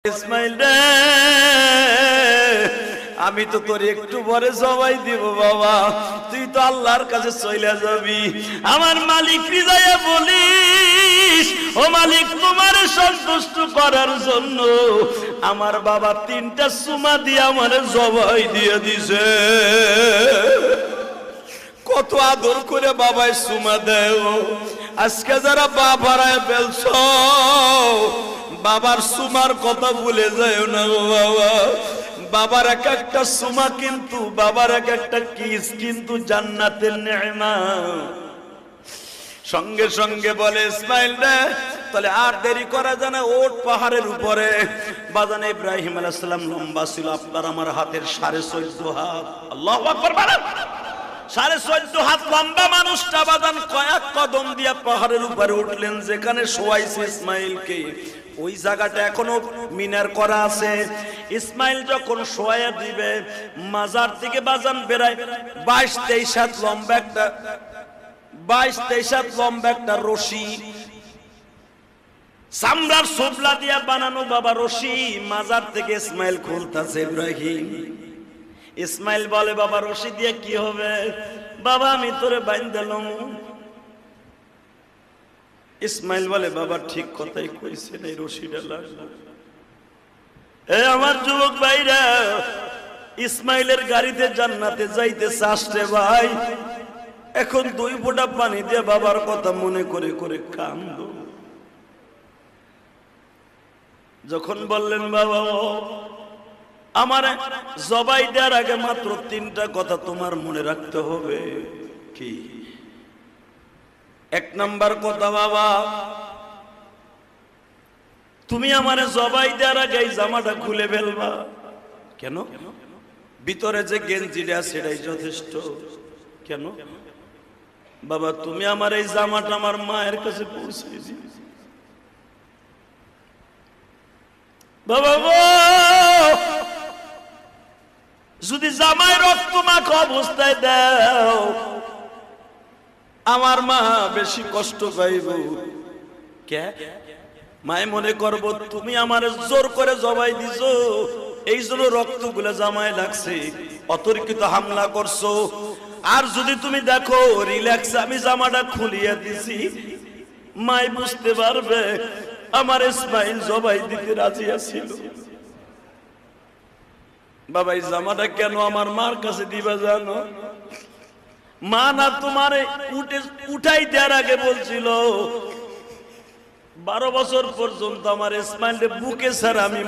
ইসমাইল রে, আমি তো তোর একটু পরে সবাই দিব বাবা, তুই তো আল্লাহর কাছে চলে যাবি। আমার মালিক রিজায়া বলিস, ও মালিক তোমার সন্তুষ্ট করার জন্য আমার বাবা 3টা সুমা দিয়ে আমার জবাই দিয়ে দিছে। কত আদর করে বাবাই সুমা দেয়। আজকে যারা বাবারায় ফেলছ, বাবার সুমার কথা ভুলে যায় না গো বাবা। বাবার এক একটা সুমা কিন্তু, বাবার এক একটা কিস কিন্তু জান্নাতের নেয়মা। সঙ্গে সঙ্গে বলে ইসমাইল রে, তাহলে আর দেরি করা যায় না, ওঠ পাহাড়ের উপরে। বাজান ইব্রাহিম আলাইহিস সালাম লম্বা ছিল আপনার আমার হাতের 14.5 হাত। আল্লাহু আকবার বলেন। 14.5 হাত লম্বা মানুষটা বাজান কয়েক কদম দিয়ে পাহাড়ের উপরে উঠলেন, যেখানে শোয়াইছে ইসমাইলকে। ওই জায়গাটা এখনো মিনার করা আছে। ইসমাইল যখন শোয়া দিবে, মাজার থেকে বাজান বেরায় 22-23 হাত লম্বা একটা 22-23 হাত লম্বা একটা রশি, চামড়ার সোবলা দিয়া বানানো বাবা রশি, মাজার থেকে ইসমাইল খুলতাছে ইব্রাহিম। ইসমাইল বলে বাবা রশি দিয়ে কি হবে? বাবা আমি তোরে বাইন্দালাম। ইসমাইল বলে বাবা ঠিক কথাই কইছেন, এই রশিটা লাগবে। এ আমার যুবক ভাইরা, ইসমাইলের গাড়িতে জান্নাতে যাইতেছে আসছে ভাই। এখন 2 ফোঁটা পানি দিয়ে বাবার কথা মনে করে করে কান্দ। যখন বললেন বাবা আমার জবাই দেওয়ার আগে মাত্র 3টা কথা তোমার মনে রাখতে হবে। কি? 1 নাম্বার কথা, বাবা তুমি আমারে জবাই দেওয়ার আগে এই জামাটা খুলে ফেলবা। কেন? ভিতরে যে গেঞ্জিটা সেটাই যথেষ্ট। কেন? বাবা তুমি আমার এই জামাটা আমার মায়ের কাছে পৌঁছে দিও। বাবা গো, যদি জামাই রক্ত মাখা অবস্থায় দাও, আমার মা বেশি কষ্ট পাইব। কে? মায় মনে করব তুমি আমার জোর করে জবাই দিছো, এই জন্য রক্তগুলো জামায় লাগছে, অতর্কিত হামলা করছো। আর যদি তুমি দেখো রিল্যাক্স আমি জামাটা খুলিয়ে দিছি, মায় বুঝতে পারবে আমার ইসমাইল জবাই দিতে রাজি আছিল। বাবা এই জামাটা কেন আমার মার কাছে দিবা জানো? মা না তোমারে উঠাই দেওয়ার আগে বলছিল 12 বছর পর্যন্ত আমার ইসমাইলের বুকে ছাড়া আমি